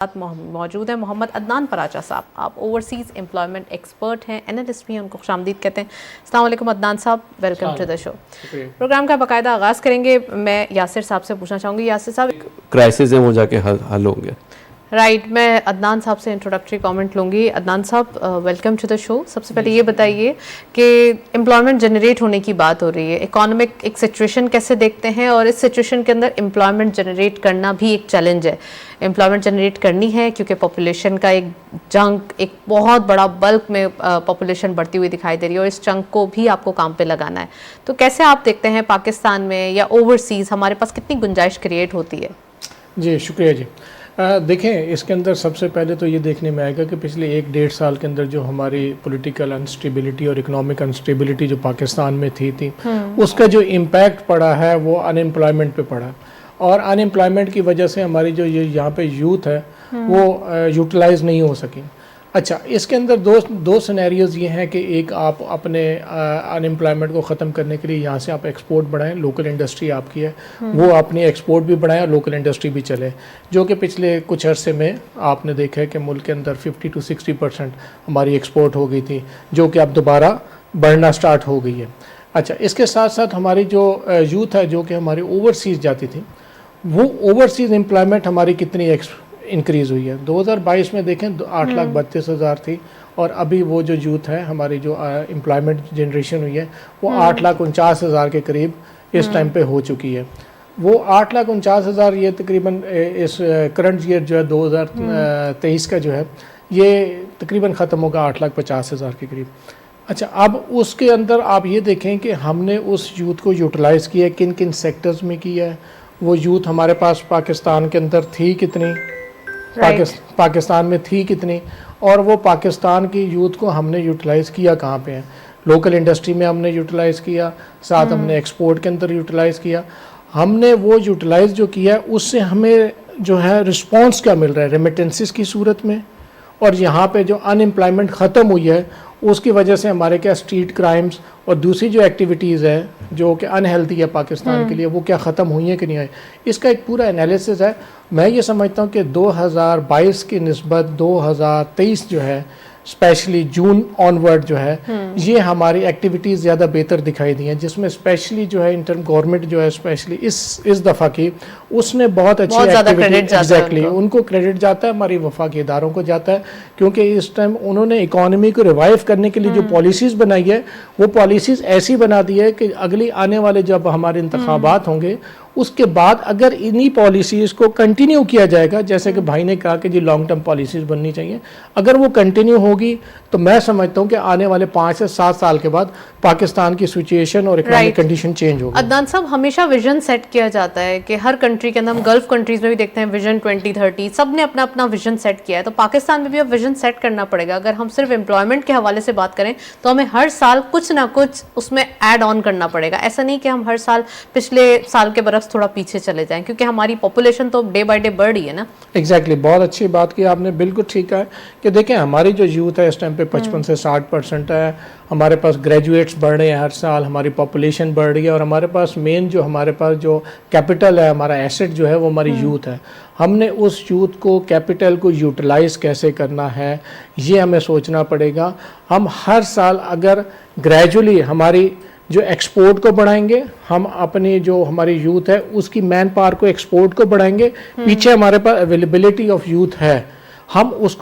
موجود ہیں محمد عدنان پراچا صاحب. آپ اوورسیز امپلائمنٹ ایکسپرٹ ہیں, انالسٹ بھی ہیں, ان کو خوش آمدید کہتے ہیں. السلام علیکم عدنان صاحب, welcome to the show. Program کا باقاعدہ آغاز کریں گے. میں یاسر صاحب سے پوچھنا چاہوں گی. یاسر صاحب, کرائسس ہیں وہ جا کے حل ہوں گے. رائٹ, میں عدنان صاحب سے انٹروڈکٹری کامنٹ لوں گی. عدنان صاحب, ویلکم ٹو دا شو. سب سے پہلے یہ بتائیے کہ امپلائمنٹ جنریٹ ہونے کی بات ہو رہی ہے, اکانومک ایک سچویشن کیسے دیکھتے ہیں, اور اس سچویشن کے اندر امپلائمنٹ جنریٹ کرنا بھی ایک چیلنج ہے. امپلائمنٹ جنریٹ کرنی ہے کیونکہ پاپولیشن کا ایک چنک, ایک بہت بڑا بلک میں پاپولیشن بڑھتی ہوئی دکھائی دے رہی ہے, اور اس چنک کو بھی آپ کو کام پہ لگانا ہے. تو کیسے آپ دیکھتے ہیں پاکستان میں یا اوورسیز ہمارے پاس کتنی گنجائش کریٹ ہوتی ہے؟ جی شکریہ. جی دیکھیں, اس کے اندر سب سے پہلے تو یہ دیکھنے میں آئے گا کہ پچھلے 1-1.5 سال کے اندر جو ہماری پولیٹیکل انسٹیبلٹی اور اکنامک انسٹیبلٹی جو پاکستان میں تھی اس کا جو امپیکٹ پڑا ہے وہ ان امپلائمنٹ پہ پڑا, اور ان امپلائمنٹ کی وجہ سے ہماری جو یہاں پہ یوتھ ہے وہ یوٹیلائز نہیں ہو سکی. اچھا, اس کے اندر دو سینیریوز یہ ہیں کہ ایک, آپ اپنے ان امپلائمنٹ کو ختم کرنے کے لیے یہاں سے آپ ایکسپورٹ بڑھائیں, لوکل انڈسٹری آپ کی ہے وہ اپنی ایکسپورٹ بھی بڑھائیں اور لوکل انڈسٹری بھی چلے, جو کہ پچھلے کچھ عرصے میں آپ نے دیکھا ہے کہ ملک کے اندر 50-60% ہماری ایکسپورٹ ہو گئی تھی, جو کہ اب دوبارہ بڑھنا سٹارٹ ہو گئی ہے. اچھا, اس کے ساتھ ساتھ ہماری جو یوتھ ہے جو کہ ہماری اوورسیز جاتی تھی, وہ اوورسیز امپلائمنٹ ہماری کتنی انکریز ہوئی ہے. 2022 میں دیکھیں 8,32,000 تھی, اور ابھی وہ جو یوتھ ہے ہماری جو امپلائمنٹ جنریشن ہوئی ہے وہ 8,49,000 کے قریب اس ٹائم پہ ہو چکی ہے. وہ 8,49,000 یہ تقریباً اس کرنٹ ایئر جو ہے 2023 کا جو ہے یہ تقریباً ختم ہوگا 8,50,000 کے قریب. اچھا, اب اس کے اندر آپ یہ دیکھیں کہ ہم نے اس یوتھ کو یوٹیلائز کیا ہے کن کن سیکٹرز میں کیا ہے. وہ یوتھ ہمارے پاس پاکستان کے اندر تھی کتنی, پاکستان میں تھی کتنی, اور وہ پاکستان کی یوتھ کو ہم نے یوٹیلائز کیا کہاں پہ ہیں. لوکل انڈسٹری میں ہم نے یوٹیلائز کیا, ساتھ ہم نے ایکسپورٹ کے اندر یوٹیلائز کیا. ہم نے وہ یوٹیلائز جو کیا ہے اس سے ہمیں جو ہے رسپانس کیا مل رہا ہے ریمیٹنسز کی صورت میں, اور یہاں پہ جو ان امپلائمنٹ ختم ہوئی ہے اس کی وجہ سے ہمارے کیا اسٹریٹ کرائمز اور دوسری جو ایکٹیویٹیز ہے جو کہ ان ہیلتھی ہے پاکستان کے لیے, وہ کیا ختم ہوئی ہیں کہ نہیں آئی. اس کا ایک پورا انالیسس ہے. میں یہ سمجھتا ہوں کہ 2022 کی نسبت 2023 جو ہے اسپیشلی جون آنورڈ جو ہے یہ ہماری ایکٹیویٹیز زیادہ بہتر دکھائی دی ہیں, جس میں اسپیشلی جو ہے انٹرم گورنمنٹ جو ہے اسپیشلی اس دفعہ کی اس نے بہت اچھی ایگزیکٹلی ان کو کریڈٹ جاتا ہے, ہماری وفاقی اداروں کو جاتا ہے, کیونکہ اس ٹائم انہوں نے اکانومی کو ریوائیو کرنے کے لیے جو پالیسیز بنائی ہے وہ پالیسیز ایسی بنا دی ہے کہ اگلی آنے والے جب ہمارے انتخابات ہوں گے اس کے بعد اگر انہی پالیسیز کو کنٹینیو کیا جائے گا, جیسے کہ بھائی نے کہا کہ جی لانگ ٹرم پالیسیز بننی چاہیے, اگر وہ کنٹینیو ہوگی تو میں سمجھتا ہوں کہ آنے والے 5 سے 7 سال کے بعد پاکستان کی سچویشن اور اکنامک کنڈیشن چینج ہوگی. عدنان صاحب, ہمیشہ ویژن سیٹ کیا جاتا ہے کہ ہر کنٹری کے اندر, ہم گلف کنٹریز میں بھی دیکھتے ہیں ویژن 2030, سب نے اپنا اپنا ویژن سیٹ کیا ہے. تو پاکستان میں بھی اب ویژن سیٹ کرنا پڑے گا. اگر ہم صرف امپلائمنٹ کے حوالے سے بات کریں تو ہمیں ہر سال کچھ نہ کچھ اس میں ایڈ آن کرنا پڑے گا. ایسا نہیں کہ ہم ہر سال پچھلے سال کے برعکس تھوڑا پیچھے چلے جائیں, کیونکہ ہماری پاپولیشن تو ڈے بائی ڈے بڑھ رہی ہے نا. ایگزیکٹلی, بہت اچھی بات کی آپ نے, بالکل ٹھیک ہے کہ دیکھیں ہماری جو یوتھ ہے اس ٹائم پہ 55 سے 60% ہے, ہمارے پاس گریجویٹس بڑھ رہے ہیں ہر سال, ہماری پاپولیشن بڑھ رہی ہے, اور ہمارے پاس مین جو ہمارے پاس جو کیپٹل ہے, ہمارا ایسٹ جو ہے وہ ہماری یوتھ ہے. ہم نے اس یوتھ کو کیپٹل کو یوٹیلائز کیسے کرنا ہے یہ ہمیں سوچنا پڑے گا. ہم ہر سال اگر گریجولی ہماری جو ایکسپورٹ کو بڑھائیں گے, ہم اپنی جو ہماری یوتھ ہے اس کی مین پاور کو ایکسپورٹ کو بڑھائیں گے, پیچھے ہمارے پاس اویلیبلٹی آف یوتھ ہے, ہم اس